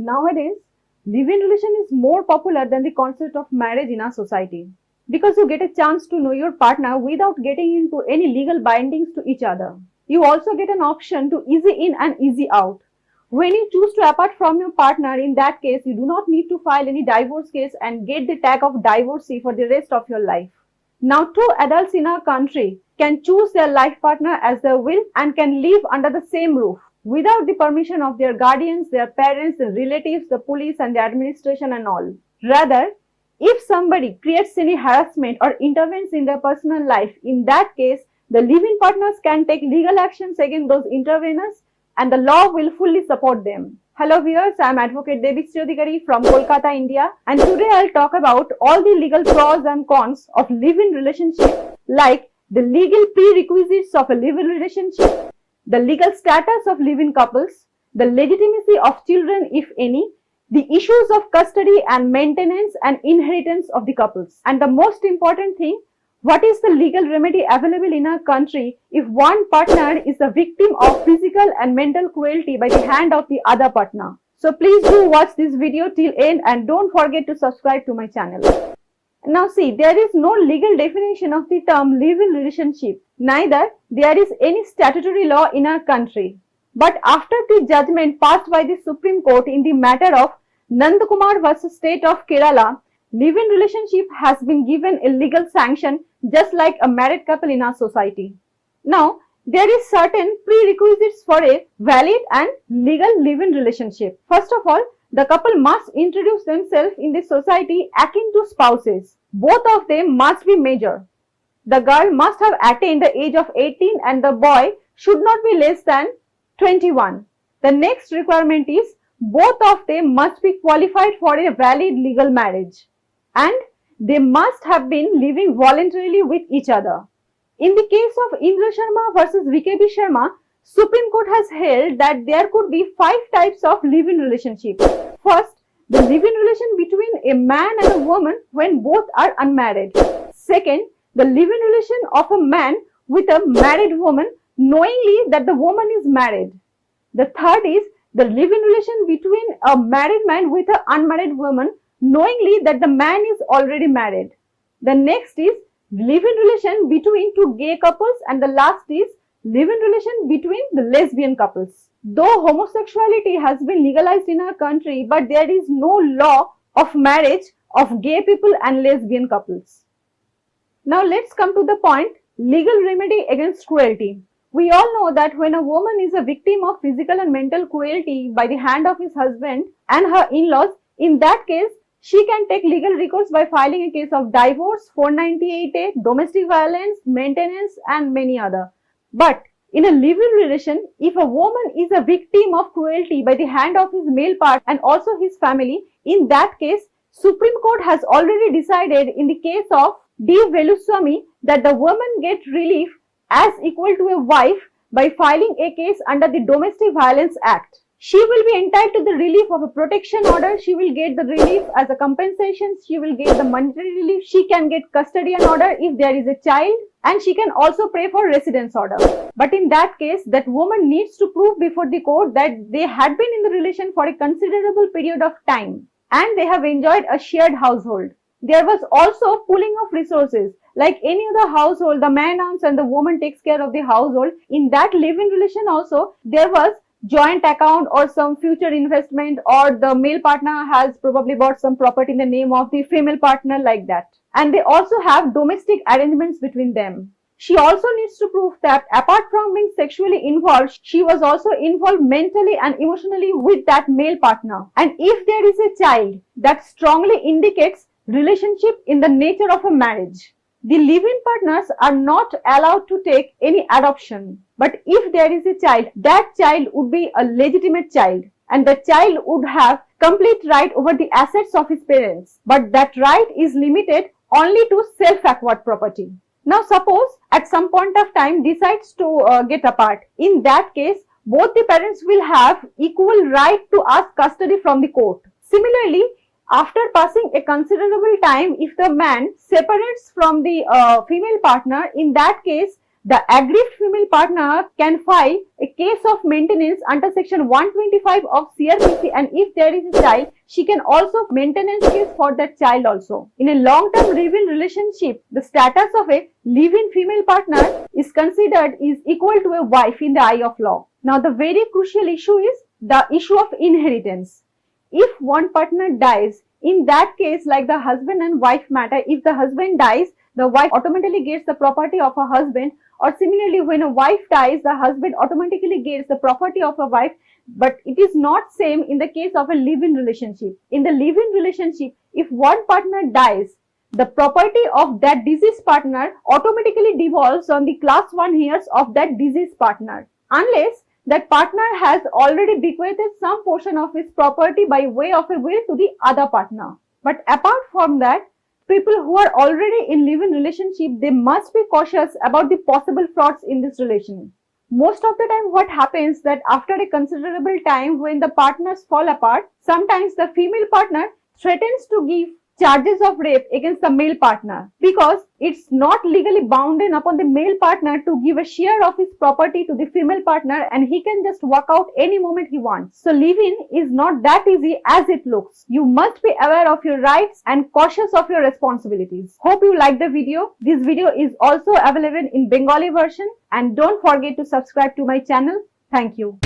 Nowadays, live-in relation is more popular than the concept of marriage in our society because you get a chance to know your partner without getting into any legal bindings to each other. You also get an option to easy in and easy out. When you choose to apart from your partner, in that case, you do not need to file any divorce case and get the tag of divorcee for the rest of your life. Now, two adults in our country can choose their life partner as their will and can live under the same roof without the permission of their guardians, their parents, their relatives, the police and the administration and all. Rather, if somebody creates any harassment or intervenes in their personal life, in that case, the live-in partners can take legal actions against those interveners and the law will fully support them. Hello viewers, I am Advocate Devishri Adhikari from Kolkata, India, and today I'll talk about all the legal pros and cons of live-in relationship, like the legal prerequisites of a live-in relationship, the legal status of live-in couples, the legitimacy of children if any, the issues of custody and maintenance and inheritance of the couples, and the most important thing, what is the legal remedy available in our country if one partner is a victim of physical and mental cruelty by the hand of the other partner? So please do watch this video till end and don't forget to subscribe to my channel. Now see, there is no legal definition of the term live-in relationship. Neither there is any statutory law in our country. But after the judgment passed by the Supreme Court in the matter of Nandakumar versus State of Kerala, live-in relationship has been given a legal sanction just like a married couple in our society. Now, there is certain prerequisites for a valid and legal live-in relationship. First of all, the couple must introduce themselves in the society akin to spouses. Both of them must be major. The girl must have attained the age of 18 and the boy should not be less than 21. The next requirement is both of them must be qualified for a valid legal marriage and they must have been living voluntarily with each other. In the case of Indra Sharma versus VKB Sharma, Supreme Court has held that there could be 5 types of live-in relationship. First, the live-in relation between a man and a woman when both are unmarried. Second, the live-in relation of a man with a married woman knowingly that the woman is married. The third is the live-in relation between a married man with an unmarried woman knowingly that the man is already married. The next is live-in relation between two gay couples and the last is live-in relation between the lesbian couples. Though homosexuality has been legalized in our country, but there is no law of marriage of gay people and lesbian couples. Now let's come to the point, legal remedy against cruelty. We all know that when a woman is a victim of physical and mental cruelty by the hand of his husband and her in-laws, in that case, she can take legal recourse by filing a case of divorce, 498A, domestic violence, maintenance and many other. But in a live-in relation, if a woman is a victim of cruelty by the hand of his male part and also his family, in that case, Supreme Court has already decided in the case of D. Veluswamy that the woman gets relief as equal to a wife by filing a case under the Domestic Violence Act. She will be entitled to the relief of a protection order, she will get the relief as a compensation, she will get the monetary relief, she can get custodian order if there is a child and she can also pray for residence order. But in that case, that woman needs to prove before the court that they had been in the relation for a considerable period of time and they have enjoyed a shared household. There was also pooling of resources. Like any other household, the man earns and the woman takes care of the household. In that live-in relation also, there was joint account or some future investment or the male partner has probably bought some property in the name of the female partner like that. And they also have domestic arrangements between them. She also needs to prove that apart from being sexually involved, she was also involved mentally and emotionally with that male partner. And if there is a child, that strongly indicates relationship in the nature of a marriage. The live-in partners are not allowed to take any adoption. But if there is a child, that child would be a legitimate child and the child would have complete right over the assets of his parents. But that right is limited only to self-acquired property. Now suppose at some point of time decides to get apart. In that case, both the parents will have equal right to ask custody from the court. Similarly, after passing a considerable time, if the man separates from the female partner, in that case, The aggrieved female partner can file a case of maintenance under section 125 of CRPC, and if there is a child, she can also maintenance case for that child also. In a long-term live-in relationship, the status of a live-in female partner is considered is equal to a wife in the eye of law. Now the very crucial issue is the issue of inheritance. If one partner dies, in that case, like the husband and wife matter, if the husband dies, the wife automatically gets the property of her husband, or similarly when a wife dies, the husband automatically gets the property of a wife. But it is not same in the case of a live-in relationship. In the live-in relationship, if one partner dies, the property of that deceased partner automatically devolves on the class 1 heirs of that deceased partner, unless that partner has already bequeathed some portion of his property by way of a will to the other partner. But apart from that, people who are already in live-in relationship, they must be cautious about the possible frauds in this relation. Most of the time what happens that after a considerable time when the partners fall apart, sometimes the female partner threatens to give charges of rape against the male partner, because it's not legally bounded upon the male partner to give a share of his property to the female partner, and he can just walk out any moment he wants. So live-in is not that easy as it looks. You must be aware of your rights and cautious of your responsibilities. Hope you like the video. This video is also available in Bengali version, and don't forget to subscribe to my channel. Thank you.